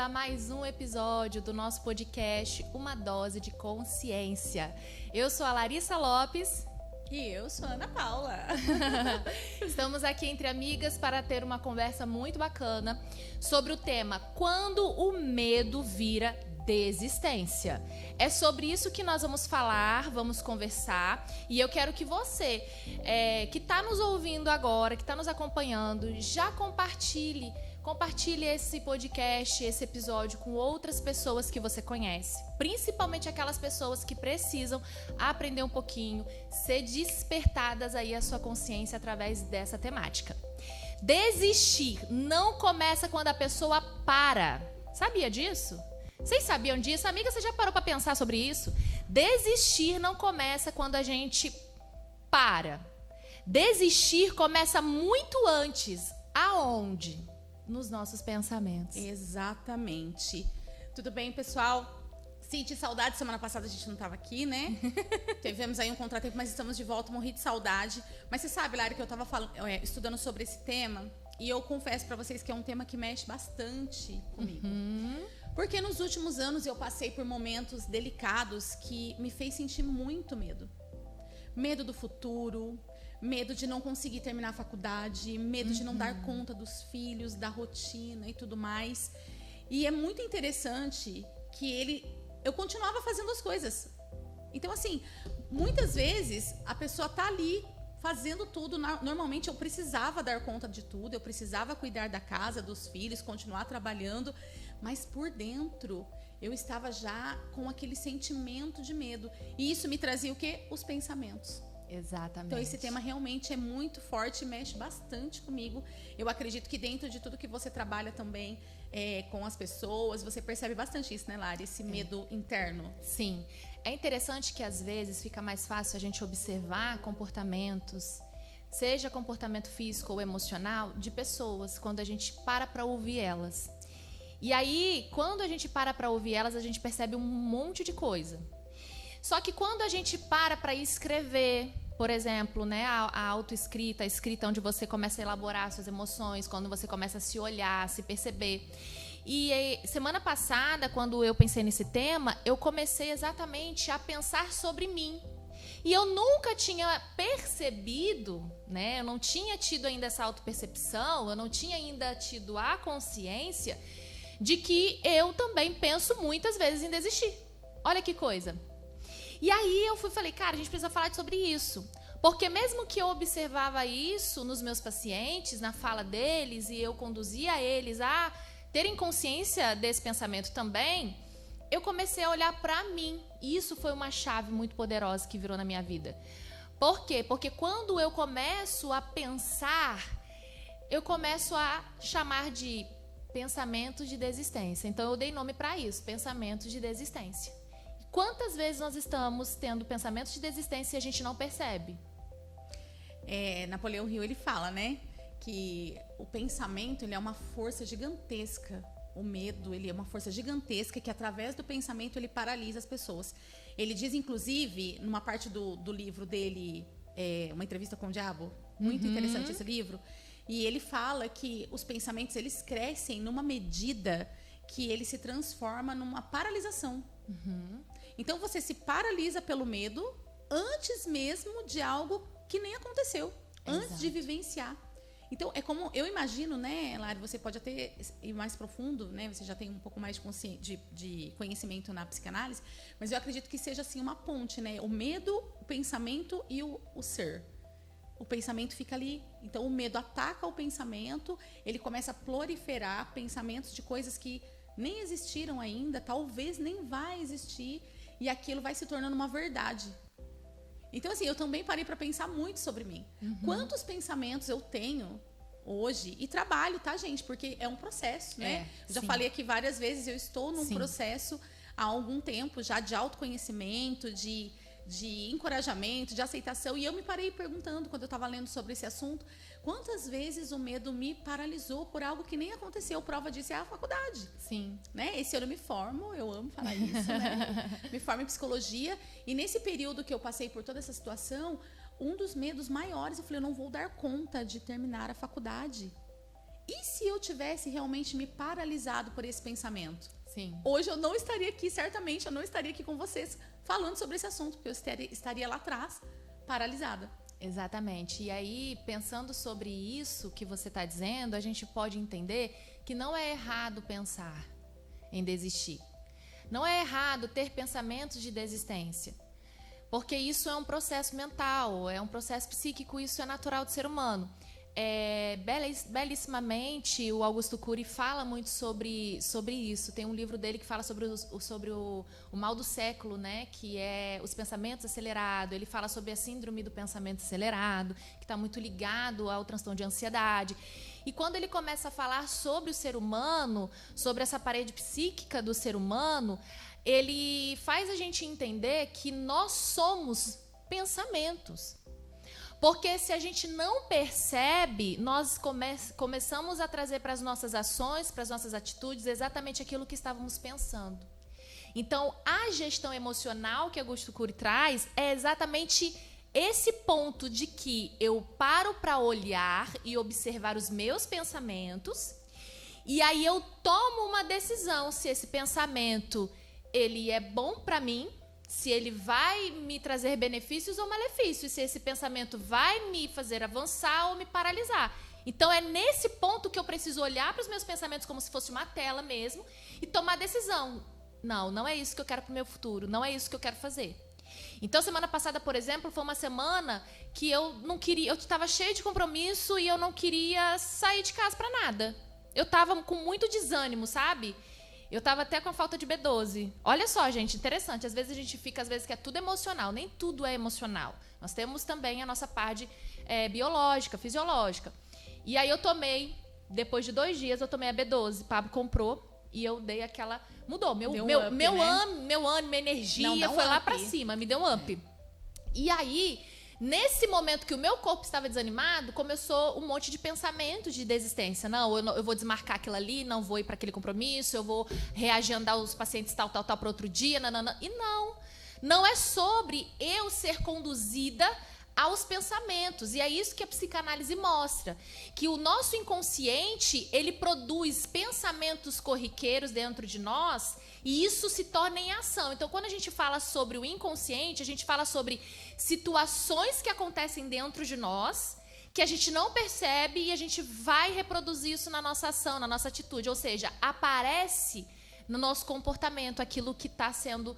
a mais um episódio do nosso podcast Uma Dose de Consciência. Eu sou a Larissa Lopes. E eu sou a Ana Paula. Estamos aqui entre amigas para ter uma conversa muito bacana sobre o tema Quando o medo vira desistência. É sobre isso que nós vamos falar, vamos conversar, e eu quero que você, que está nos ouvindo agora, que está nos acompanhando, já compartilhe esse podcast, esse episódio com outras pessoas que você conhece, principalmente aquelas pessoas que precisam aprender um pouquinho, ser despertadas aí a sua consciência através dessa temática. Desistir não começa quando a pessoa para. Sabia disso? Vocês sabiam disso? Amiga, você já parou para pensar sobre isso? Desistir não começa quando a gente para. Desistir começa muito antes. Aonde? Nos nossos pensamentos. Exatamente. Tudo bem, pessoal? Senti saudade. Semana passada a gente não estava aqui, né? Tivemos aí um contratempo, mas estamos de volta. Morri de saudade. Mas você sabe, Lara, que eu estava estudando sobre esse tema. E eu confesso para vocês que é um tema que mexe bastante comigo. Porque nos últimos anos eu passei por momentos delicados que me fez sentir muito medo. Medo do futuro, medo de não conseguir terminar a faculdade, medo de não dar conta dos filhos, da rotina e tudo mais. E é muito interessante que eu continuava fazendo as coisas. Então, assim, muitas vezes a pessoa tá ali fazendo tudo. Normalmente eu precisava dar conta de tudo, eu precisava cuidar da casa, dos filhos, continuar trabalhando. Mas por dentro eu estava já com aquele sentimento de medo. E isso me trazia o quê? Os pensamentos. Exatamente. Então esse tema realmente é muito forte e mexe bastante comigo. Eu acredito que dentro de tudo que você trabalha também com as pessoas, você percebe bastante isso, né, Lara? Esse medo interno. Sim. É interessante que às vezes fica mais fácil a gente observar comportamentos, seja comportamento físico ou emocional, de pessoas, quando a gente para ouvir elas. E aí, quando a gente para ouvir elas, a gente percebe um monte de coisa. Só que quando a gente para escrever, por exemplo, né, a autoescrita, a escrita onde você começa a elaborar suas emoções, quando você começa a se olhar, a se perceber. E semana passada, quando eu pensei nesse tema, eu comecei exatamente a pensar sobre mim. E eu nunca tinha percebido, né, eu não tinha tido ainda essa autopercepção, eu não tinha ainda tido a consciência de que eu também penso muitas vezes em desistir. Olha que coisa. E aí eu falei, cara, a gente precisa falar sobre isso. Porque mesmo que eu observava isso nos meus pacientes, na fala deles, e eu conduzia eles a terem consciência desse pensamento também, eu comecei a olhar para mim. E isso foi uma chave muito poderosa que virou na minha vida. Por quê? Porque quando eu começo a pensar, eu começo a chamar de pensamentos de desistência. Então eu dei nome para isso, pensamentos de desistência. Quantas vezes nós estamos tendo pensamentos de desistência e a gente não percebe? Napoleão Hill, ele fala, né, que o pensamento, ele é uma força gigantesca. O medo, ele é uma força gigantesca que através do pensamento ele paralisa as pessoas. Ele diz, inclusive, numa parte do livro dele, Uma Entrevista com o Diabo, muito interessante esse livro, e ele fala que os pensamentos, eles crescem numa medida que ele se transforma numa paralisação. Então você se paralisa pelo medo antes mesmo de algo que nem aconteceu, antes de vivenciar. Então é como, eu imagino, né, Lara, você pode até ir mais profundo, né, você já tem um pouco mais de conhecimento na psicanálise, mas eu acredito que seja assim uma ponte, né, o medo, o pensamento e o ser. O pensamento fica ali, então o medo ataca o pensamento, ele começa a proliferar pensamentos de coisas que nem existiram ainda, talvez nem vai existir, e aquilo vai se tornando uma verdade. Então, assim, eu também parei para pensar muito sobre mim. Quantos pensamentos eu tenho hoje, e trabalho, tá, gente? Porque é um processo, né? Já falei aqui várias vezes, eu estou num processo há algum tempo já de autoconhecimento, de encorajamento, de aceitação, e eu me parei perguntando, quando eu estava lendo sobre esse assunto, quantas vezes o medo me paralisou por algo que nem aconteceu. Prova disso é a faculdade. Sim. Né? Esse ano eu me formo, eu amo falar isso, né? Me formo em psicologia, e nesse período que eu passei por toda essa situação, um dos medos maiores, eu falei, eu não vou dar conta de terminar a faculdade. e se eu tivesse realmente me paralisado por esse pensamento? Sim. Hoje eu não estaria aqui, certamente eu não estaria aqui com vocês falando sobre esse assunto, porque eu estaria lá atrás, paralisada. Exatamente. E aí, pensando sobre isso que você está dizendo, a gente pode entender que não é errado pensar em desistir. Não é errado ter pensamentos de desistência. Porque isso é um processo mental, é um processo psíquico, isso é natural do ser humano. Belíssimamente, o Augusto Cury fala muito sobre isso. Tem um livro dele que fala sobre o mal do século, né? Que é os pensamentos acelerados. Ele fala sobre a síndrome do pensamento acelerado, que está muito ligado ao transtorno de ansiedade. E quando ele começa a falar sobre o ser humano, sobre essa parede psíquica do ser humano, ele faz a gente entender que nós somos pensamentos. Porque se a gente não percebe, nós começamos a trazer para as nossas ações, para as nossas atitudes, exatamente aquilo que estávamos pensando. Então, a gestão emocional que Augusto Cury traz é exatamente esse ponto de que eu paro para olhar e observar os meus pensamentos, e aí eu tomo uma decisão se esse pensamento ele é bom para mim, se ele vai me trazer benefícios ou malefícios, se esse pensamento vai me fazer avançar ou me paralisar. Então, é nesse ponto que eu preciso olhar para os meus pensamentos como se fosse uma tela mesmo e tomar decisão. Não é isso que eu quero para o meu futuro, não é isso que eu quero fazer. Então, semana passada, por exemplo, foi uma semana que eu não queria, eu estava cheia de compromisso e eu não queria sair de casa para nada. Eu estava com muito desânimo, sabe? Eu estava até com a falta de B12. Olha só, gente, interessante. Às vezes a gente fica, que é tudo emocional. Nem tudo é emocional. Nós temos também a nossa parte biológica, fisiológica. E aí eu tomei, depois de 2 dias, eu tomei a B12. Pablo comprou e eu dei aquela... Mudou. Meu ânimo, minha energia foi lá pra cima. Me deu um up. E aí... Nesse momento que o meu corpo estava desanimado, começou um monte de pensamentos de desistência. Não, eu vou desmarcar aquilo ali, não vou ir para aquele compromisso, eu vou reagendar os pacientes tal para outro dia. Nanana. E não é sobre eu ser conduzida aos pensamentos. E é isso que a psicanálise mostra, que o nosso inconsciente, ele produz pensamentos corriqueiros dentro de nós e isso se torna em ação. Então, quando a gente fala sobre o inconsciente, a gente fala sobre situações que acontecem dentro de nós, que a gente não percebe e a gente vai reproduzir isso na nossa ação, na nossa atitude. Ou seja, aparece no nosso comportamento aquilo que está sendo...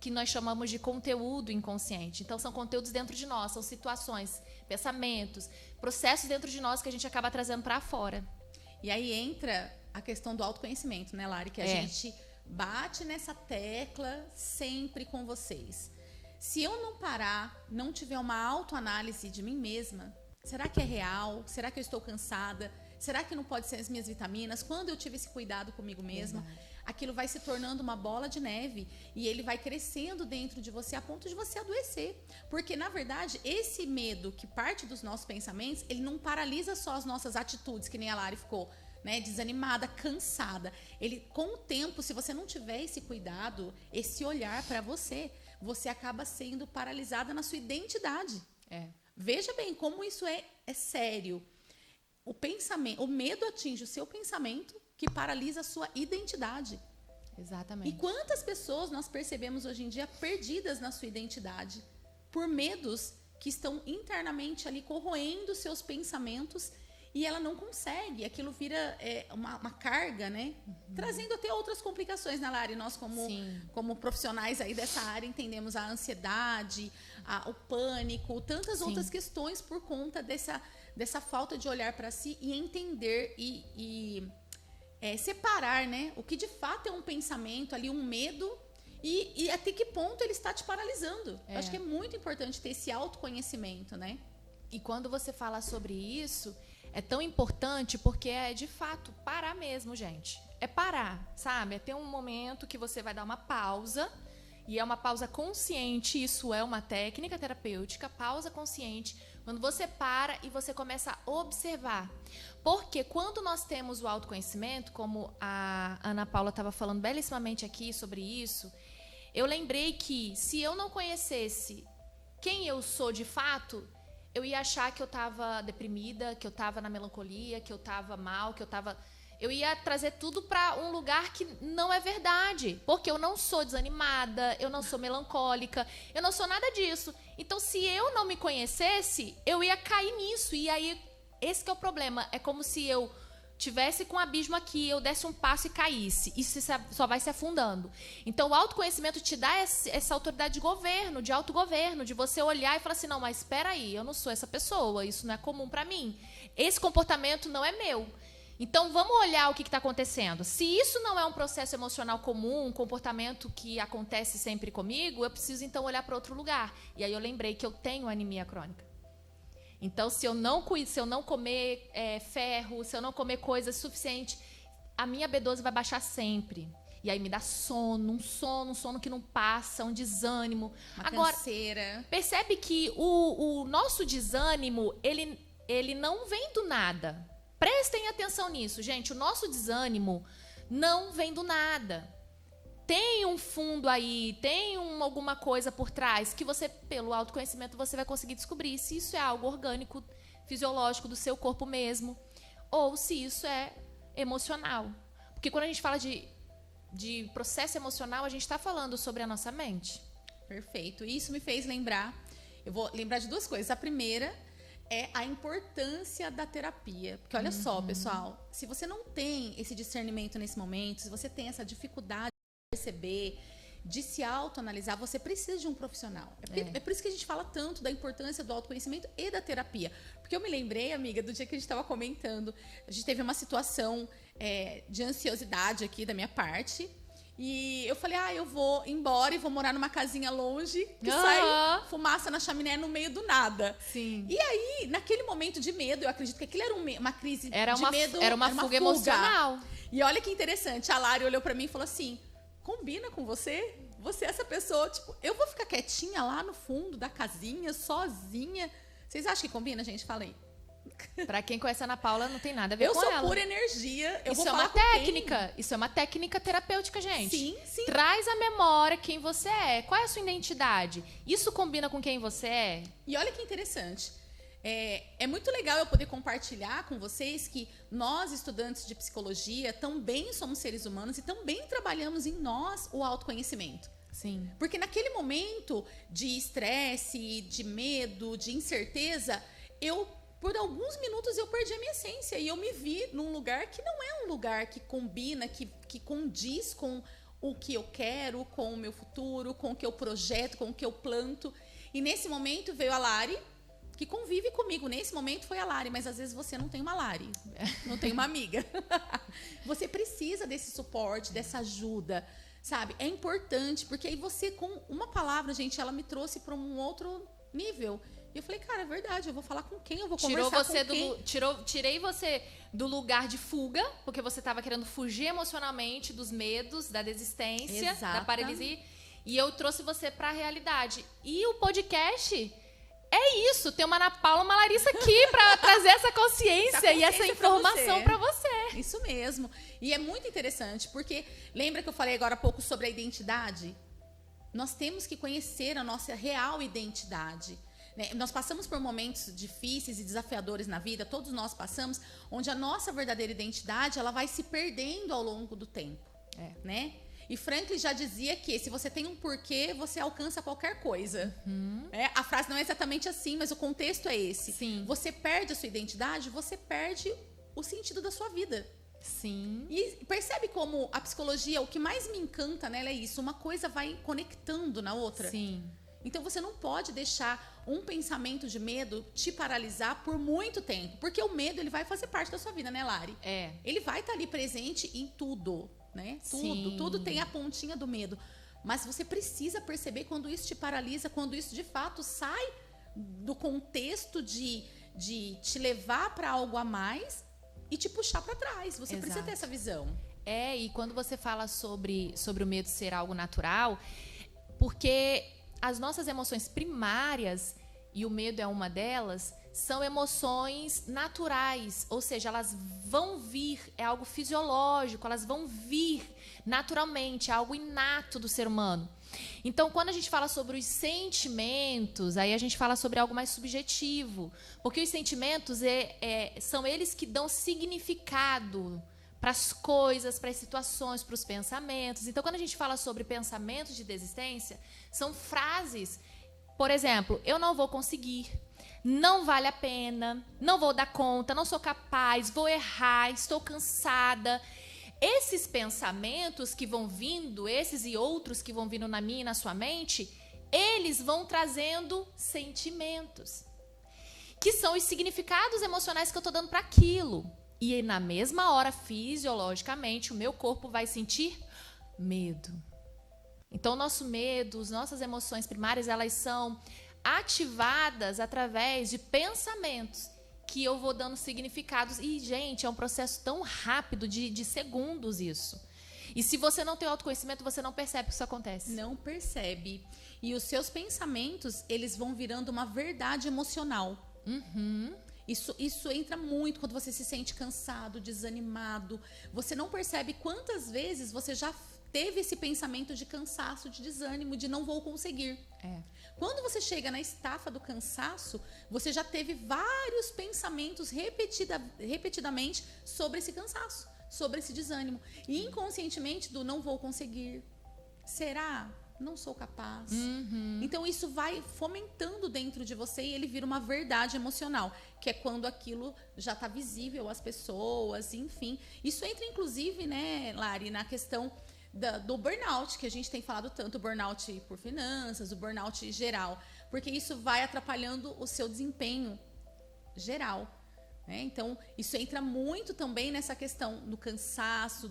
que nós chamamos de conteúdo inconsciente. Então, são conteúdos dentro de nós, são situações, pensamentos, processos dentro de nós que a gente acaba trazendo para fora. E aí entra a questão do autoconhecimento, né, Lari? Que a gente bate nessa tecla sempre com vocês. Se eu não parar, não tiver uma autoanálise de mim mesma, será que é real? Será que eu estou cansada? Será que não pode ser as minhas vitaminas? Quando eu tive esse cuidado comigo mesma, aquilo vai se tornando uma bola de neve e ele vai crescendo dentro de você a ponto de você adoecer. Porque, na verdade, esse medo que parte dos nossos pensamentos, ele não paralisa só as nossas atitudes, que nem a Lari ficou, né, desanimada, cansada. Ele, com o tempo, se você não tiver esse cuidado, esse olhar para você, você acaba sendo paralisada na sua identidade. Veja bem como isso é sério. O medo atinge o seu pensamento, que paralisa a sua identidade. Exatamente. E quantas pessoas nós percebemos hoje em dia perdidas na sua identidade por medos que estão internamente ali corroendo seus pensamentos e ela não consegue. Aquilo vira uma carga, né? Trazendo até outras complicações, né, Lari? Nós, como profissionais aí dessa área, entendemos a ansiedade, o pânico, tantas outras questões por conta dessa falta de olhar para si e entender e separar, né, o que de fato é um pensamento ali, um medo e até que ponto ele está te paralisando. Eu acho que é muito importante ter esse autoconhecimento, né? E quando você fala sobre isso, é tão importante porque é de fato parar mesmo, gente. É parar, sabe? É ter um momento que você vai dar uma pausa e é uma pausa consciente. Isso é uma técnica terapêutica, pausa consciente. Quando você para e você começa a observar. Porque quando nós temos o autoconhecimento, como a Ana Paula estava falando belíssimamente aqui sobre isso, eu lembrei que se eu não conhecesse quem eu sou de fato, eu ia achar que eu estava deprimida, que eu estava na melancolia, que eu estava mal, que eu estava... Eu ia trazer tudo para um lugar que não é verdade. Porque eu não sou desanimada, eu não sou melancólica, eu não sou nada disso. Então, se eu não me conhecesse, eu ia cair nisso. E aí, esse que é o problema. É como se eu tivesse com um abismo aqui, eu desse um passo e caísse. Isso só vai se afundando. Então, o autoconhecimento te dá essa autoridade de governo, de autogoverno, de você olhar e falar assim, não, mas espera aí, eu não sou essa pessoa, isso não é comum para mim. Esse comportamento não é meu. Então, vamos olhar o que está acontecendo. Se isso não é um processo emocional comum, um comportamento que acontece sempre comigo, eu preciso, então, olhar para outro lugar. E aí eu lembrei que eu tenho anemia crônica. Então, se eu não comer ferro, se eu não comer coisas suficientes, a minha B12 vai baixar sempre. E aí me dá sono, um sono que não passa, um desânimo. Agora, canseira. Percebe que o nosso desânimo, ele não vem do nada. Prestem atenção nisso, gente. O nosso desânimo não vem do nada. Tem um fundo aí, tem alguma coisa por trás que você, pelo autoconhecimento, você vai conseguir descobrir se isso é algo orgânico, fisiológico do seu corpo mesmo, ou se isso é emocional. Porque quando a gente fala de processo emocional, a gente está falando sobre a nossa mente. Perfeito. Isso me fez lembrar, eu vou lembrar de duas coisas. A primeira é a importância da terapia. Porque olha só, pessoal, se você não tem esse discernimento nesse momento, se você tem essa dificuldade de perceber, de se autoanalisar, você precisa de um profissional. É por isso que a gente fala tanto da importância do autoconhecimento e da terapia. Porque eu me lembrei, amiga, do dia que a gente estava comentando, a gente teve uma situação de ansiosidade aqui da minha parte. E eu falei, eu vou embora e vou morar numa casinha longe que sai fumaça na chaminé no meio do nada. Sim. E aí, naquele momento de medo, eu acredito que aquilo era uma crise de medo. Era uma fuga emocional. E olha que interessante, a Lari olhou pra mim e falou assim, combina com você? Você é essa pessoa, tipo, eu vou ficar quietinha lá no fundo da casinha, sozinha. Vocês acham que combina, gente? Falei. Pra quem conhece a Ana Paula, não tem nada a ver com ela. Eu sou pura energia. Isso é uma técnica. Isso é uma técnica terapêutica, gente. Sim, sim. Traz à memória quem você é. Qual é a sua identidade? Isso combina com quem você é? E olha que interessante. É muito legal eu poder compartilhar com vocês que nós, estudantes de psicologia, também somos seres humanos e também trabalhamos em nós o autoconhecimento. Sim. Porque naquele momento de estresse, de medo, de incerteza, por alguns minutos eu perdi a minha essência e eu me vi num lugar que não é um lugar que combina, que condiz com o que eu quero, com o meu futuro, com o que eu projeto, com o que eu planto. E nesse momento veio a Lari, que convive comigo. Nesse momento foi a Lari, mas às vezes você não tem uma Lari, não tem uma amiga. Você precisa desse suporte, dessa ajuda, sabe? É importante, porque aí você, com uma palavra, gente, ela me trouxe para um outro nível. E eu falei, cara, é verdade, eu vou falar com quem? Eu vou conversar com quem? Tirei você do lugar de fuga, porque você estava querendo fugir emocionalmente dos medos, da desistência, da paralisia. E eu trouxe você para a realidade. E o podcast é isso. Tem uma Ana Paula, uma Larissa aqui para trazer essa consciência e essa informação para você. Isso mesmo. E é muito interessante, porque lembra que eu falei agora há pouco sobre a identidade? Nós temos que conhecer a nossa real identidade. Nós passamos por momentos difíceis e desafiadores na vida, todos nós passamos, onde a nossa verdadeira identidade ela vai se perdendo ao longo do tempo, né? E Franklin já dizia que se você tem um porquê, você alcança qualquer coisa. A frase não é exatamente assim, mas o contexto é esse. Sim. Você perde a sua identidade, você perde o sentido da sua vida. Sim. E percebe como a psicologia, o que mais me encanta nela é isso, uma coisa vai conectando na outra. Sim. Então você não pode deixar um pensamento de medo te paralisar por muito tempo, porque o medo ele vai fazer parte da sua vida, né, Lari? Ele vai estar ali presente em tudo, né? Tudo tem a pontinha do medo. Mas você precisa perceber quando isso te paralisa, quando isso de fato sai do contexto de te levar para algo a mais e te puxar para trás. Você precisa ter essa visão. E quando você fala sobre o medo ser algo natural, porque as nossas emoções primárias, e o medo é uma delas, são emoções naturais, ou seja, elas vão vir, é algo fisiológico, elas vão vir naturalmente, é algo inato do ser humano. Então, quando a gente fala sobre os sentimentos, aí a gente fala sobre algo mais subjetivo. Porque os sentimentos são eles que dão significado para as coisas, para as situações, para os pensamentos. Então, quando a gente fala sobre pensamentos de desistência, são frases, por exemplo, eu não vou conseguir, não vale a pena, não vou dar conta, não sou capaz, vou errar, estou cansada. Esses pensamentos que vão vindo, esses e outros que vão vindo na minha e na sua mente, eles vão trazendo sentimentos, que são os significados emocionais que eu estou dando para aquilo. E na mesma hora, fisiologicamente, o meu corpo vai sentir medo. Então, o nosso medo, as nossas emoções primárias, elas são ativadas através de pensamentos que eu vou dando significados. E, gente, é um processo tão rápido de segundos isso. E se você não tem autoconhecimento, você não percebe que isso acontece. Não percebe. E os seus pensamentos, eles vão virando uma verdade emocional. Uhum. Isso entra muito quando você se sente cansado, desanimado. Você não percebe quantas vezes você já teve esse pensamento de cansaço, de desânimo, de não vou conseguir. Quando você chega na estafa do cansaço, você já teve vários pensamentos repetidamente sobre esse cansaço, sobre esse desânimo. E inconscientemente do não vou conseguir. Será? Não sou capaz. Uhum. Então isso vai fomentando dentro de você e ele vira uma verdade emocional, que é quando aquilo já está visível às pessoas, enfim. Isso entra inclusive, né, Lari, na questão do burnout, que a gente tem falado tanto, o burnout por finanças, o burnout geral, porque isso vai atrapalhando o seu desempenho geral. Então, isso entra muito também nessa questão do cansaço.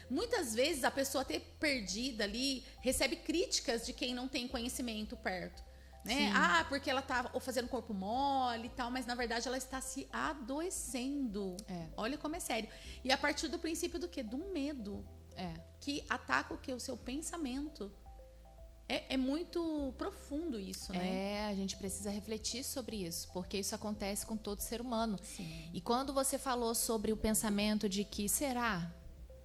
Muitas vezes a pessoa até perdida ali recebe críticas de quem não tem conhecimento perto. Né? Porque ela está fazendo corpo mole e tal, mas na verdade ela está se adoecendo. Olha como é sério. E a partir do princípio do quê? Do medo. Que ataca o quê? O seu pensamento. É muito profundo isso, né? A gente precisa refletir sobre isso, porque isso acontece com todo ser humano. Sim. E quando você falou sobre o pensamento de que será?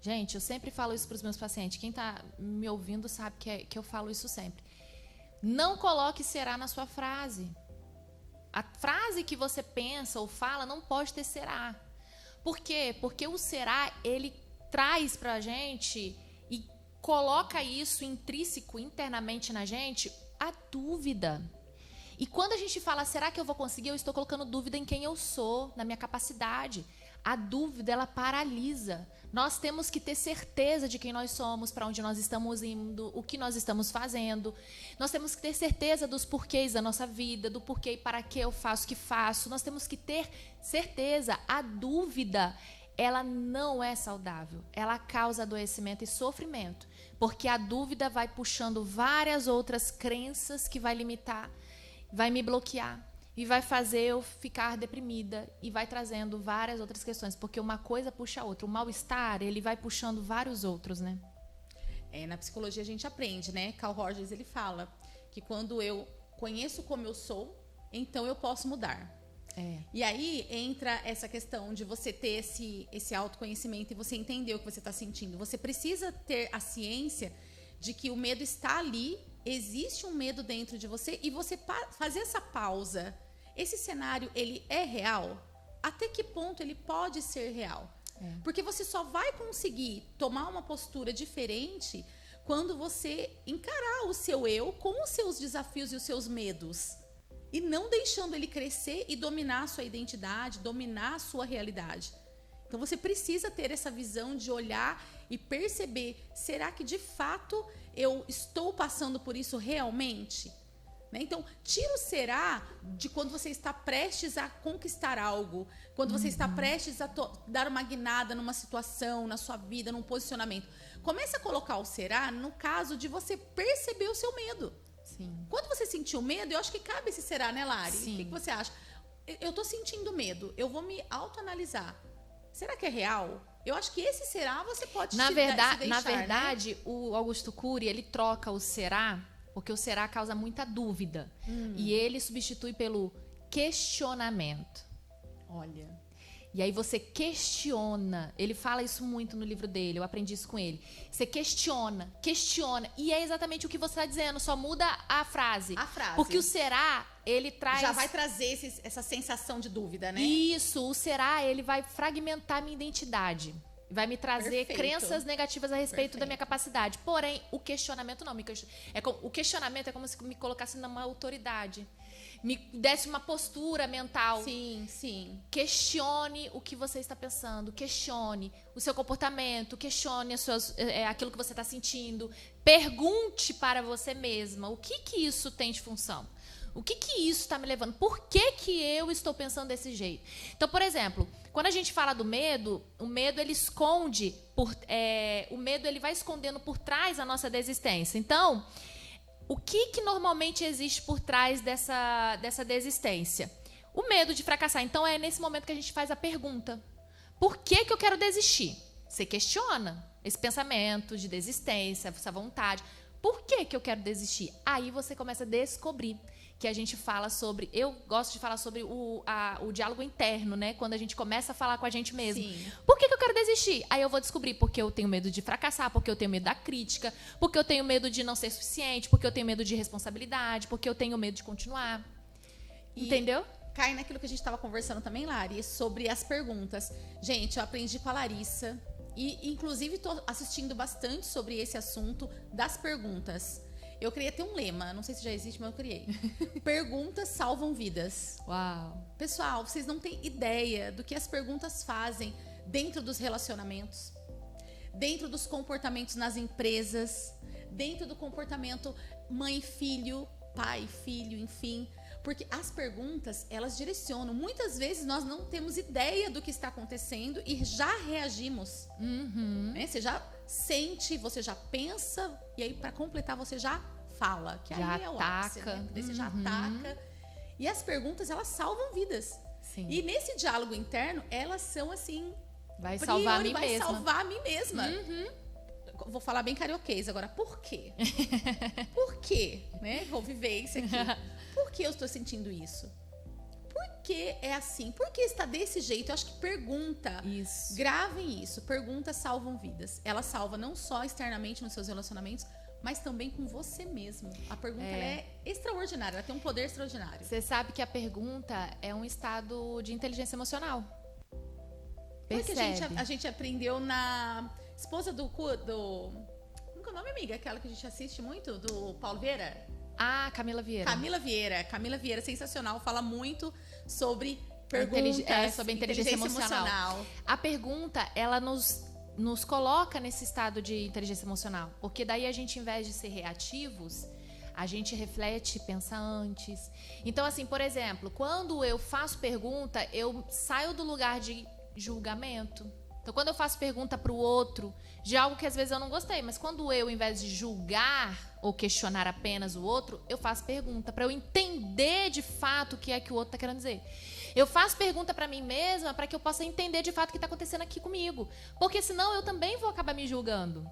Gente, eu sempre falo isso para os meus pacientes. Quem está me ouvindo sabe que eu falo isso sempre. Não coloque será na sua frase. A frase que você pensa ou fala não pode ter será. Por quê? Porque o será, ele traz para a gente e coloca isso intrínseco, internamente na gente, a dúvida. E quando a gente fala, será que eu vou conseguir? Eu estou colocando dúvida em quem eu sou, na minha capacidade. A dúvida, ela paralisa. Nós temos que ter certeza de quem nós somos, para onde nós estamos indo, o que nós estamos fazendo. Nós temos que ter certeza dos porquês da nossa vida, do porquê e para que eu faço o que faço. Nós temos que ter certeza. A dúvida, ela não é saudável. Ela causa adoecimento e sofrimento. Porque a dúvida vai puxando várias outras crenças que vai limitar, vai me bloquear e vai fazer eu ficar deprimida e vai trazendo várias outras questões, porque uma coisa puxa a outra. O mal-estar, ele vai puxando vários outros, né? Na psicologia a gente aprende, né? Carl Rogers, ele fala que quando eu conheço como eu sou, então eu posso mudar. E aí entra essa questão de você ter esse autoconhecimento e você entender o que você está sentindo. Você precisa ter a ciência de que o medo está ali, existe um medo dentro de você e você fazer essa pausa. Esse cenário, ele é real? Até que ponto ele pode ser real? Porque você só vai conseguir tomar uma postura diferente quando você encarar o seu eu com os seus desafios e os seus medos. E não deixando ele crescer e dominar a sua identidade, dominar a sua realidade. Então você precisa ter essa visão de olhar e perceber, será que de fato eu estou passando por isso realmente? Então, tira o será de quando você está prestes a conquistar algo, quando você está prestes a dar uma guinada numa situação, na sua vida, num posicionamento. Comece a colocar o será no caso de você perceber o seu medo. Sim. Quando você sentiu medo, eu acho que cabe esse será, né, Lari? Sim. O que você acha? Eu tô sentindo medo, eu vou me autoanalisar. Será que é real? Eu acho que esse será você pode na se verdade, deixar, na verdade, né? O Augusto Cury, ele troca o será, porque o será causa muita dúvida. E ele substitui pelo questionamento. Olha. E aí você questiona. Ele fala isso muito no livro dele, eu aprendi isso com ele. Você questiona. E é exatamente o que você está dizendo, só muda a frase. A frase. Porque o será, ele traz... Já vai trazer essa sensação de dúvida, né? Isso, o será, ele vai fragmentar minha identidade. Vai me trazer crenças negativas a respeito da minha capacidade. Porém, o questionamento não. O questionamento é como se me colocasse numa autoridade. Me desse uma postura mental. Sim, sim. Questione o que você está pensando. Questione o seu comportamento. Questione aquilo que você está sentindo. Pergunte para você mesma o que isso tem de função. O que isso está me levando? Por que eu estou pensando desse jeito? Então, por exemplo, quando a gente fala do medo, o medo ele esconde, o medo ele vai escondendo por trás a nossa desistência. Então, o que normalmente existe por trás dessa desistência? O medo de fracassar. Então, é nesse momento que a gente faz a pergunta. Por que eu quero desistir? Você questiona esse pensamento de desistência, essa vontade. Por que eu quero desistir? Aí você começa a descobrir que a gente fala sobre... Eu gosto de falar sobre o diálogo interno, né? Quando a gente começa a falar com a gente mesmo. Sim. Por que eu quero desistir? Aí eu vou descobrir porque eu tenho medo de fracassar, porque eu tenho medo da crítica, porque eu tenho medo de não ser suficiente, porque eu tenho medo de responsabilidade, porque eu tenho medo de continuar. Entendeu? Cai naquilo que a gente estava conversando também, Lari, sobre as perguntas. Gente, eu aprendi com a Larissa e, inclusive, estou assistindo bastante sobre esse assunto das perguntas. Eu queria ter um lema, não sei se já existe, mas eu criei. Perguntas salvam vidas. Uau! Pessoal, vocês não têm ideia do que as perguntas fazem dentro dos relacionamentos, dentro dos comportamentos nas empresas, dentro do comportamento mãe e filho, pai e filho, enfim. Porque as perguntas, elas direcionam. Muitas vezes nós não temos ideia do que está acontecendo e já reagimos. Né? Você já sente, você já pensa, e aí, para completar, você já fala. Que já aí é o ápice, né? Daí você já ataca. E as perguntas, elas salvam vidas. Sim. E nesse diálogo interno, elas são assim... Vai salvar a mim vai mesma. salvar a mim mesma. Vou falar bem carioquês agora. Por quê? Por quê? Né? Vou viver isso aqui. Por que eu estou sentindo isso? Por que é assim? Por que está desse jeito? Eu acho que pergunta. Isso. Gravem isso. Perguntas salvam vidas. Ela salva não só externamente nos seus relacionamentos, mas também com você mesmo. A pergunta ela é extraordinária. Ela tem um poder extraordinário. Você sabe que a pergunta é um estado de inteligência emocional. Porque a gente aprendeu na esposa do... Como é o nome, amiga? Aquela que a gente assiste muito? Do Paulo Vieira? Ah, Camila Vieira. Camila Vieira, sensacional. Fala muito sobre perguntas, sobre inteligência emocional. A pergunta, ela nos coloca nesse estado de inteligência emocional. Porque daí a gente, em vez de ser reativos, a gente reflete, pensa antes. Então, assim, por exemplo, quando eu faço pergunta, eu saio do lugar de julgamento. Então, quando eu faço pergunta para o outro de algo que às vezes eu não gostei, mas quando eu, em vez de julgar ou questionar apenas o outro, eu faço pergunta para eu entender de fato o que é que o outro está querendo dizer. Eu faço pergunta para mim mesma para que eu possa entender de fato o que está acontecendo aqui comigo. Porque senão eu também vou acabar me julgando.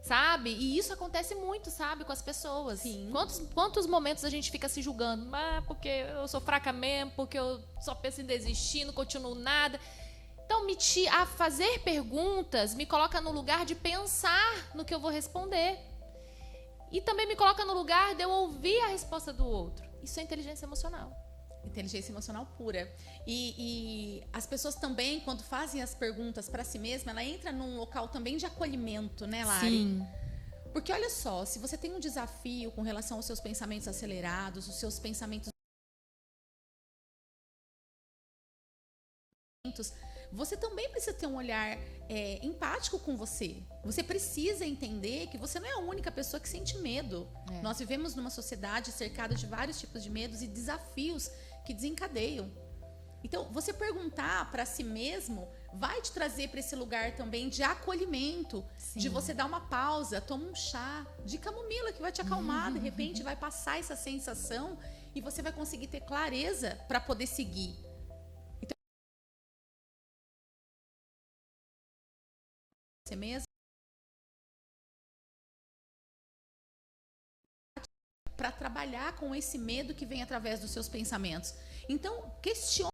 Sabe? E isso acontece muito, sabe? Com as pessoas. Sim. Quantos momentos a gente fica se julgando? Ah, porque eu sou fraca mesmo, porque eu só penso em desistir, não continuo nada. Então, a fazer perguntas me coloca no lugar de pensar no que eu vou responder. E também me coloca no lugar de eu ouvir a resposta do outro. Isso é inteligência emocional. Inteligência emocional pura. E as pessoas também, quando fazem as perguntas para si mesma, ela entra num local também de acolhimento, né, Lari? Sim. Porque olha só, se você tem um desafio com relação aos seus pensamentos acelerados, os seus pensamentos, você também precisa ter um olhar empático com você. Você precisa entender que você não é a única pessoa que sente medo. Nós vivemos numa sociedade cercada de vários tipos de medos e desafios que desencadeiam. Então, você perguntar para si mesmo vai te trazer para esse lugar também de acolhimento, Sim. de você dar uma pausa, toma um chá de camomila que vai te acalmar, de repente vai passar essa sensação e você vai conseguir ter clareza para poder seguir. Você mesmo para trabalhar com esse medo que vem através dos seus pensamentos. Então, questione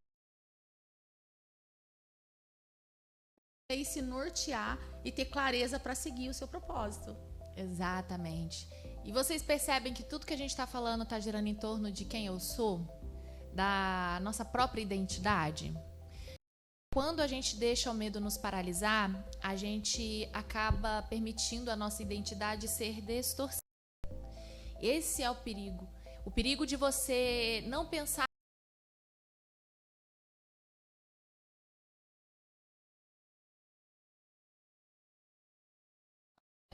aí se nortear e ter clareza para seguir o seu propósito. Exatamente. E vocês percebem que tudo que a gente está falando está girando em torno de quem eu sou? Da nossa própria identidade? Quando a gente deixa o medo nos paralisar, a gente acaba permitindo a nossa identidade ser distorcida. Esse é o perigo. O perigo de você não pensar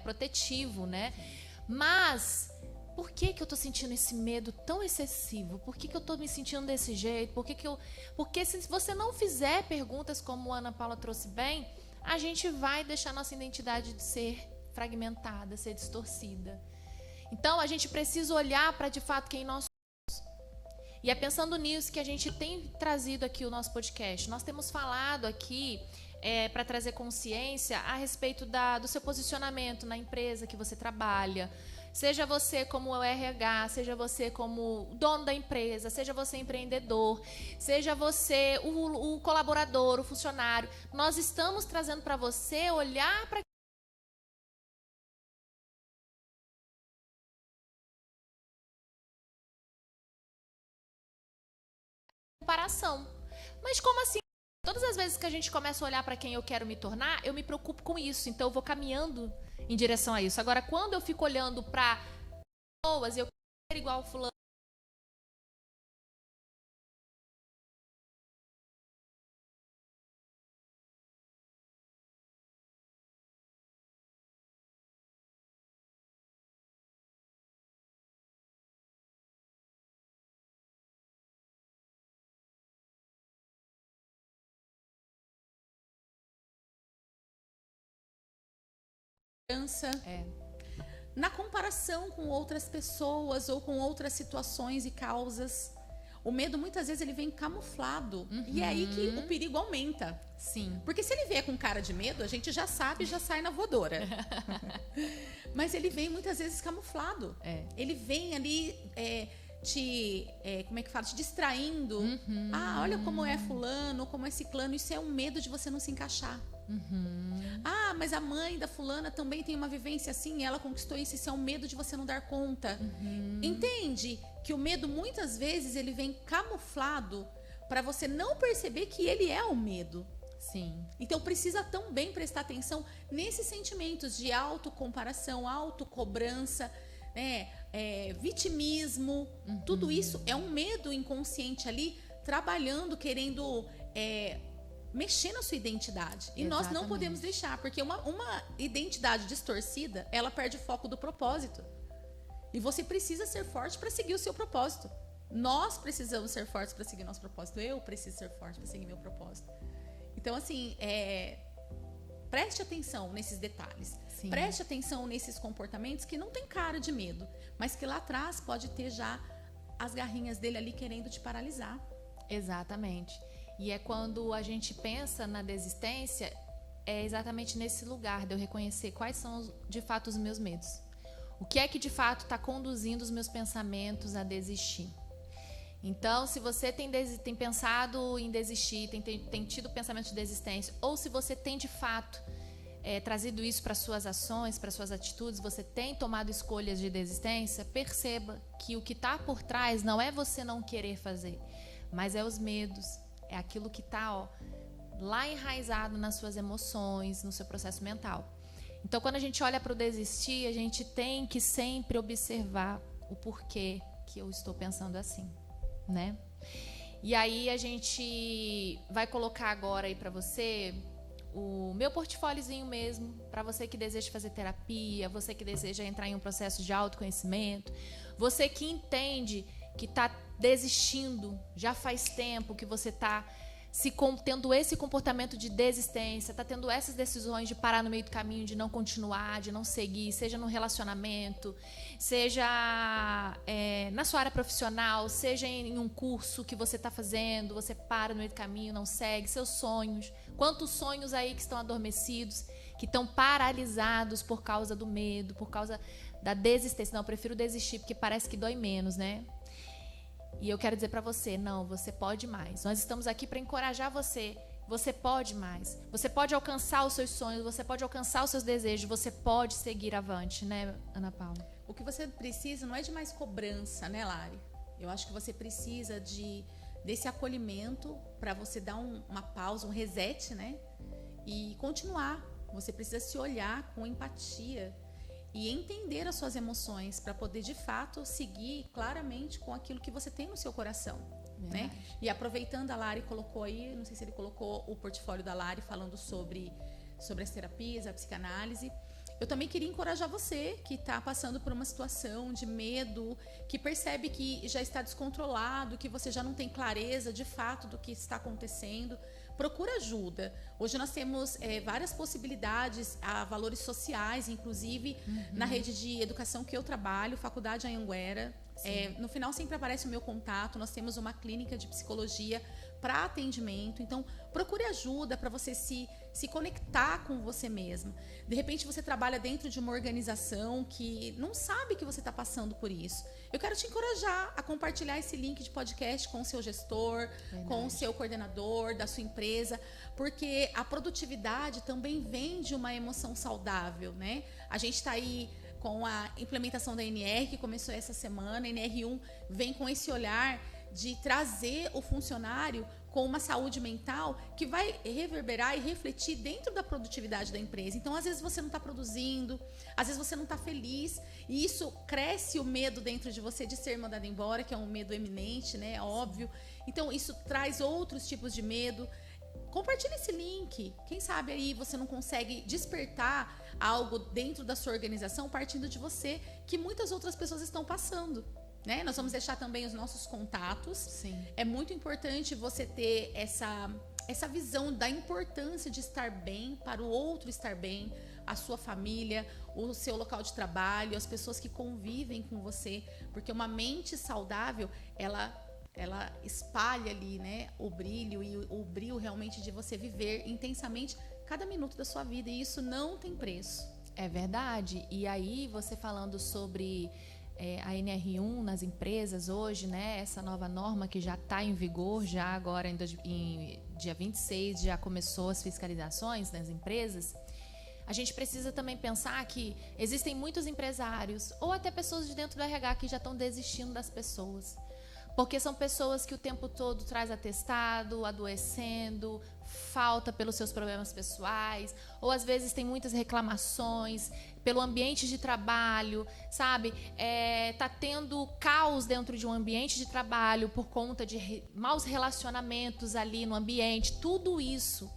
protetivo, né? Mas por que que eu tô sentindo esse medo tão excessivo? Por que que eu tô me sentindo desse jeito? Porque se você não fizer perguntas como a Ana Paula trouxe bem, a gente vai deixar nossa identidade de ser fragmentada, ser distorcida. Então a gente precisa olhar para de fato quem nós somos. E é pensando nisso que a gente tem trazido aqui o nosso podcast. Nós temos falado aqui para trazer consciência a respeito do seu posicionamento na empresa que você trabalha. Seja você como o RH, seja você como dono da empresa, seja você empreendedor, seja você o colaborador, o funcionário. Nós estamos trazendo para você olhar para comparação. Mas como assim? Todas as vezes que a gente começa a olhar para quem eu quero me tornar, eu me preocupo com isso. Então eu vou caminhando em direção a isso. Agora, quando eu fico olhando para pessoas, eu quero ser igual fulano. Na comparação com outras pessoas ou com outras situações e causas. O medo muitas vezes ele vem camuflado. E é aí que o perigo aumenta. Sim. Porque se ele vier com cara de medo, a gente já sabe, já sai na voadora. Mas ele vem muitas vezes camuflado. Ele vem ali como é que fala? Te distraindo. Ah, olha como é fulano, como é ciclano. Isso é um medo de você não se encaixar. Ah, mas a mãe da fulana também tem uma vivência assim, ela conquistou isso, isso é um medo de você não dar conta. Entende que o medo muitas vezes ele vem camuflado para você não perceber que ele é o medo. Sim. Então precisa também prestar atenção nesses sentimentos de autocomparação, autocobrança, né? Vitimismo. Tudo isso é um medo inconsciente ali trabalhando, querendo mexer na sua identidade. E nós não podemos deixar, porque uma identidade distorcida, ela perde o foco do propósito. E você precisa ser forte para seguir o seu propósito. Nós precisamos ser fortes para seguir nosso propósito. Eu preciso ser forte para seguir meu propósito. Então, assim, preste atenção nesses detalhes. Sim. Preste atenção nesses comportamentos que não tem cara de medo, mas que lá atrás pode ter já as garrinhas dele ali querendo te paralisar. Exatamente. E é quando a gente pensa na desistência, é exatamente nesse lugar de eu reconhecer quais são de fato os meus medos. O que é que de fato está conduzindo os meus pensamentos a desistir? Então, se você tem pensado em desistir, tem tido pensamento de desistência, ou se você tem de fato trazido isso para suas ações, para suas atitudes, você tem tomado escolhas de desistência, perceba que o que está por trás não é você não querer fazer, mas é os medos. É aquilo que está lá enraizado nas suas emoções, no seu processo mental. Então, quando a gente olha para o desistir, a gente tem que sempre observar o porquê que eu estou pensando assim, né? E aí a gente vai colocar agora aí para você o meu portfóliozinho mesmo, para você que deseja fazer terapia, você que deseja entrar em um processo de autoconhecimento, você que entende que está desistindo, já faz tempo que você está tendo esse comportamento de desistência, está tendo essas decisões de parar no meio do caminho, de não continuar, de não seguir, seja no relacionamento, seja na sua área profissional, seja em um curso que você está fazendo, você para no meio do caminho, não segue, seus sonhos. Quantos sonhos aí que estão adormecidos, que estão paralisados por causa do medo, por causa da desistência. Não, eu prefiro desistir porque parece que dói menos, né? E eu quero dizer para você, não, você pode mais. Nós estamos aqui para encorajar você você pode mais. Você pode alcançar os seus sonhos, você pode alcançar os seus desejos, você pode seguir avante, né, Ana Paula? O que você precisa não é de mais cobrança, né, Lari? Eu acho que você precisa desse acolhimento para você dar uma pausa, um reset, né? E continuar. Você precisa se olhar com empatia e entender as suas emoções para poder, de fato, seguir claramente com aquilo que você tem no seu coração. Né? E aproveitando, a Lari colocou aí, não sei se ele colocou o portfólio da Lari falando sobre as terapias, a psicanálise. Eu também queria encorajar você que está passando por uma situação de medo, que percebe que já está descontrolado, que você já não tem clareza de fato do que está acontecendo. Procura ajuda. Hoje nós temos várias possibilidades, valores sociais, inclusive na rede de educação que eu trabalho, Faculdade Anhanguera. No final sempre aparece o meu contato. Nós temos uma clínica de psicologia para atendimento. Então, procure ajuda para você se conectar com você mesma. De repente, você trabalha dentro de uma organização que não sabe que você está passando por isso. Eu quero te encorajar a compartilhar esse link de podcast com o seu gestor, com o seu coordenador da sua empresa, porque a produtividade também vem de uma emoção saudável, né? A gente está aí com a implementação da NR, que começou essa semana. A NR1 vem com esse olhar de trazer o funcionário com uma saúde mental que vai reverberar e refletir dentro da produtividade da empresa. Então, às vezes você não está produzindo, às vezes você não está feliz, e isso cresce o medo dentro de você de ser mandado embora, que é um medo eminente, né? É óbvio. Então, isso traz outros tipos de medo. Compartilhe esse link. Quem sabe aí você não consegue despertar algo dentro da sua organização partindo de você, que muitas outras pessoas estão passando. Né? Nós vamos deixar também os nossos contatos. Sim. É muito importante você ter essa visão da importância de estar bem para o outro estar bem, a sua família, o seu local de trabalho, as pessoas que convivem com você, porque uma mente saudável, ela espalha ali, né, o brilho e o brilho realmente de você viver intensamente cada minuto da sua vida, e isso não tem preço. É verdade. E aí, você falando sobre a NR1 nas empresas hoje, né? Essa nova norma que já está em vigor, já agora em dia 26 já começou as fiscalizações nas empresas. A gente precisa também pensar que existem muitos empresários ou até pessoas de dentro do RH que já estão desistindo das pessoas. Porque são pessoas que o tempo todo traz atestado, adoecendo, falta pelos seus problemas pessoais, ou às vezes tem muitas reclamações pelo ambiente de trabalho, sabe? Tá tendo caos dentro de um ambiente de trabalho por conta de maus relacionamentos ali no ambiente. Tudo isso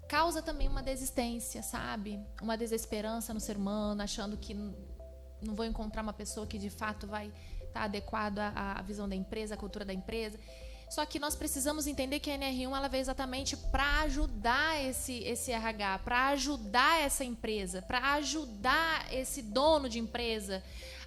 causa também uma desistência, sabe? Uma desesperança no ser humano, achando que não vou encontrar uma pessoa que de fato vai estar adequada à visão da empresa, à cultura da empresa. Só que nós precisamos entender que a NR1 ela veio exatamente para ajudar esse RH, para ajudar essa empresa, para ajudar esse dono de empresa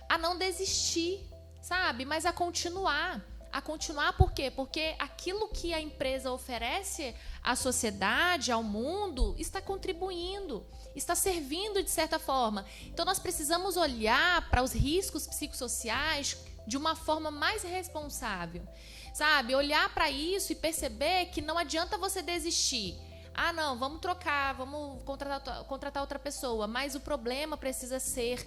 a não desistir, sabe? Mas a continuar. A continuar por quê? Porque aquilo que a empresa oferece à sociedade, ao mundo, está contribuindo, está servindo de certa forma. Então nós precisamos olhar para os riscos psicossociais de uma forma mais responsável. Sabe, olhar para isso e perceber que não adianta você desistir. Ah, não, vamos trocar, vamos contratar outra pessoa. Mas o problema precisa ser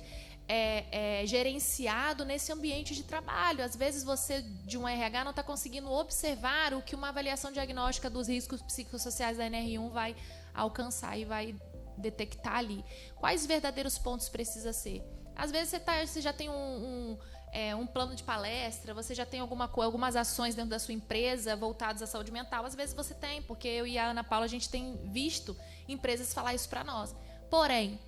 gerenciado nesse ambiente de trabalho. Às vezes você, de um RH, não está conseguindo observar o que uma avaliação diagnóstica dos riscos psicossociais da NR1 vai alcançar e vai detectar ali. Quais verdadeiros pontos precisa ser? Às vezes você já tem um plano de palestra, você já tem algumas ações dentro da sua empresa voltadas à saúde mental. Às vezes você tem, porque eu e a Ana Paula, a gente tem visto empresas falar isso para nós. Porém,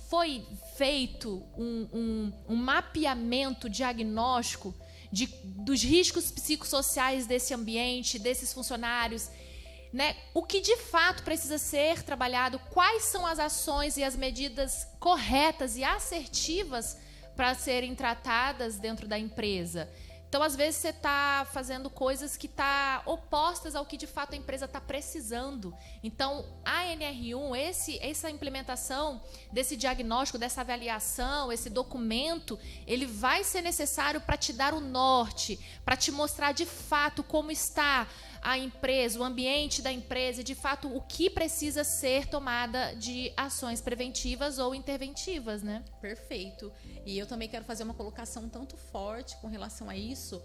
foi feito um mapeamento diagnóstico dos riscos psicossociais desse ambiente, desses funcionários, né? O que de fato precisa ser trabalhado, quais são as ações e as medidas corretas e assertivas para serem tratadas dentro da empresa. Então, às vezes, você está fazendo coisas que estão opostas ao que, de fato, a empresa está precisando. Então, a NR1, essa implementação desse diagnóstico, dessa avaliação, esse documento, ele vai ser necessário para te dar o norte, para te mostrar, de fato, como está a empresa, o ambiente da empresa e, de fato, o que precisa ser tomada de ações preventivas ou interventivas, né? Perfeito. E eu também quero fazer uma colocação um tanto forte com relação a isso,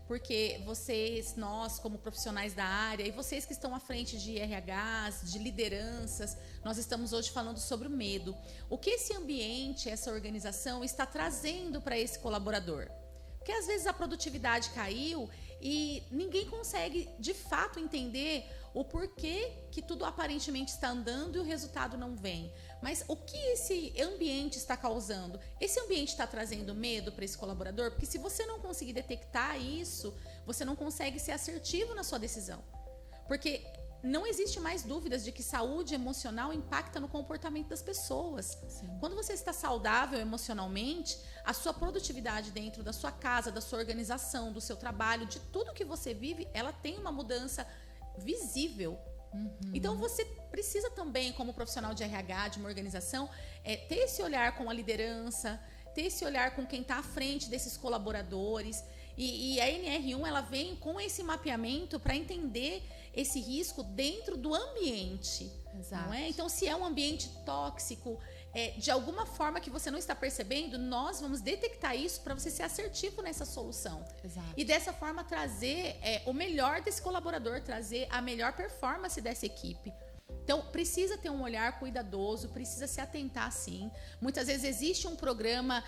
porque vocês, nós como profissionais da área, e vocês que estão à frente de RHs, de lideranças, nós estamos hoje falando sobre o medo. O que esse ambiente, essa organização está trazendo para esse colaborador? Porque às vezes a produtividade caiu e ninguém consegue de fato entender o porquê que tudo aparentemente está andando e o resultado não vem. Mas o que esse ambiente está causando? Esse ambiente está trazendo medo para esse colaborador? Porque se você não conseguir detectar isso, você não consegue ser assertivo na sua decisão. Porque não existe mais dúvidas de que saúde emocional impacta no comportamento das pessoas. Sim. Quando você está saudável emocionalmente, a sua produtividade dentro da sua casa, da sua organização, do seu trabalho, de tudo que você vive, ela tem uma mudança visível. Então você precisa também, como profissional de RH, de uma organização, ter esse olhar com a liderança, ter esse olhar com quem está à frente desses colaboradores. E a NR1 ela vem com esse mapeamento para entender esse risco dentro do ambiente. Exato. Não é? Então, se é um ambiente tóxico, de alguma forma que você não está percebendo, nós vamos detectar isso para você ser assertivo nessa solução. Exato. E dessa forma trazer o melhor desse colaborador, trazer a melhor performance dessa equipe. Então, precisa ter um olhar cuidadoso, precisa se atentar sim. Muitas vezes existe um programa,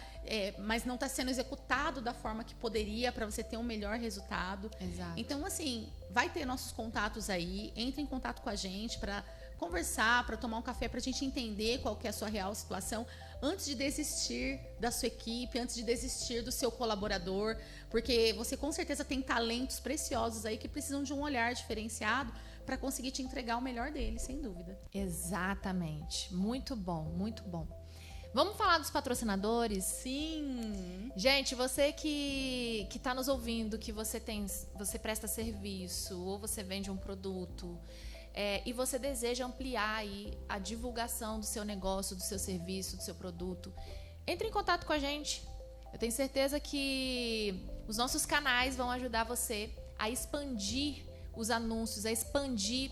mas não está sendo executado da forma que poderia para você ter um melhor resultado. Exato. Então, assim, vai ter nossos contatos aí, entre em contato com a gente para conversar, para tomar um café, para a gente entender qual que é a sua real situação, antes de desistir da sua equipe, antes de desistir do seu colaborador, porque você com certeza tem talentos preciosos aí que precisam de um olhar diferenciado para conseguir te entregar o melhor deles, sem dúvida. Exatamente. Muito bom, muito bom. Vamos falar dos patrocinadores? Sim. Gente, você que está nos ouvindo, que você presta serviço ou você vende um produto e você deseja ampliar aí a divulgação do seu negócio, do seu serviço, do seu produto, entre em contato com a gente. Eu tenho certeza que os nossos canais vão ajudar você a expandir os anúncios, a expandir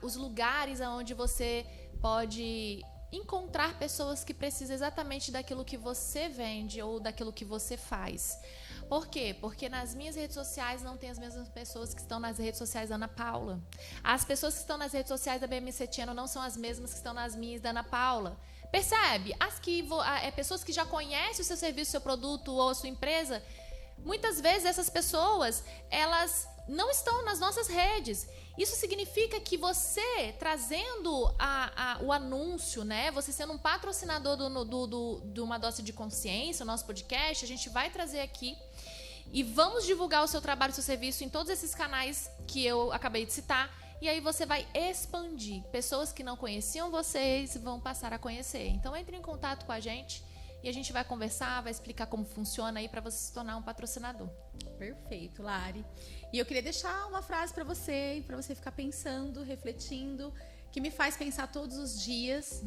os lugares onde você pode encontrar pessoas que precisam exatamente daquilo que você vende ou daquilo que você faz. Por quê? Porque nas minhas redes sociais não tem as mesmas pessoas que estão nas redes sociais da Ana Paula. As pessoas que estão nas redes sociais da BMC Channel não são as mesmas que estão nas minhas da Ana Paula. Percebe? Pessoas que já conhecem o seu serviço, o seu produto ou a sua empresa, muitas vezes essas pessoas, elas não estão nas nossas redes. Isso significa que você, trazendo o anúncio, né? Você sendo um patrocinador do Uma Dose de Consciência, o nosso podcast, a gente vai trazer aqui e vamos divulgar o seu trabalho, o seu serviço em todos esses canais que eu acabei de citar. E aí você vai expandir. Pessoas que não conheciam vocês vão passar a conhecer. Então entre em contato com a gente e a gente vai conversar, vai explicar como funciona aí para você se tornar um patrocinador. Perfeito, Lari. E eu queria deixar uma frase para você ficar pensando, refletindo, que me faz pensar todos os dias,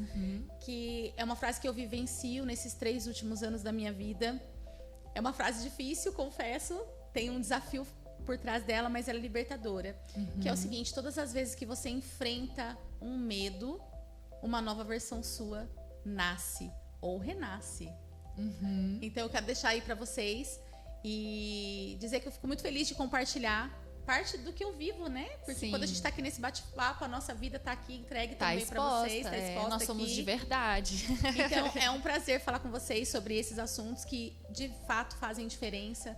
que é uma frase que eu vivencio nesses 3 últimos anos da minha vida. É uma frase difícil, confesso, tem um desafio por trás dela, mas ela é libertadora. Que é o seguinte: todas as vezes que você enfrenta um medo, uma nova versão sua nasce ou renasce. Então eu quero deixar aí para vocês e dizer que eu fico muito feliz de compartilhar parte do que eu vivo, né? Porque Sim. quando a gente tá aqui nesse bate-papo, a nossa vida tá aqui entregue também para vocês, tá exposta nós somos aqui. de verdade. Então é um prazer falar com vocês sobre esses assuntos que de fato fazem diferença.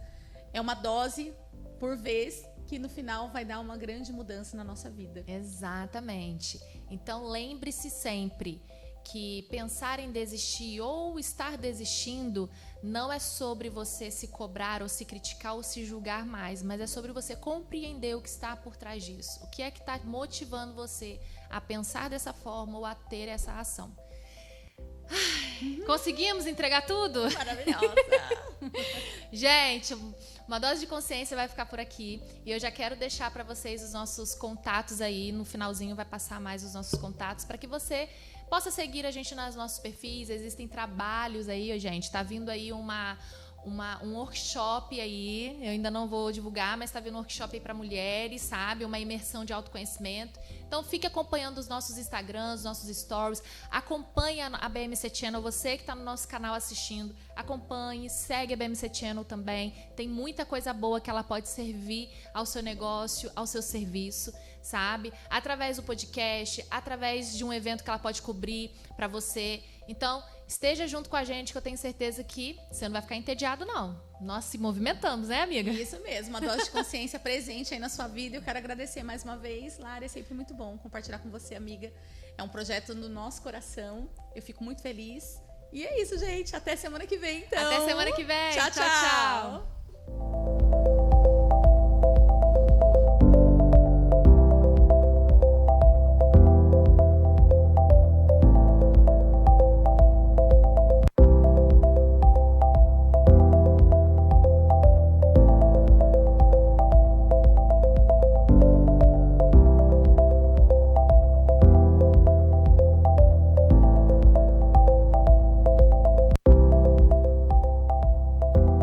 É uma dose por vez que no final vai dar uma grande mudança na nossa vida. Exatamente. Então lembre-se sempre que pensar em desistir ou estar desistindo não é sobre você se cobrar ou se criticar ou se julgar mais, mas é sobre você compreender o que está por trás disso. O que é que está motivando você a pensar dessa forma ou a ter essa ação. Conseguimos entregar tudo? Maravilhosa! Gente, Uma Dose de Consciência vai ficar por aqui e eu já quero deixar para vocês os nossos contatos aí. No finalzinho vai passar mais os nossos contatos para que você possa seguir a gente nos nossos perfis. Existem trabalhos aí, gente. Tá vindo aí um workshop aí, eu ainda não vou divulgar, mas está vindo um workshop aí para mulheres, sabe? Uma imersão de autoconhecimento. Então, fique acompanhando os nossos Instagrams, os nossos stories. Acompanhe a BMC Channel, você que está no nosso canal assistindo. Acompanhe, segue a BMC Channel também. Tem muita coisa boa que ela pode servir ao seu negócio, ao seu serviço, sabe? Através do podcast, através de um evento que ela pode cobrir para você. Então, esteja junto com a gente, que eu tenho certeza que você não vai ficar entediado, não. Nós se movimentamos, né, amiga? Isso mesmo, uma dose de consciência presente aí na sua vida. Eu quero agradecer mais uma vez, Lara, é sempre muito bom compartilhar com você, amiga. É um projeto no nosso coração, eu fico muito feliz. E é isso, gente, até semana que vem, então. Até semana que vem. Tchau, tchau.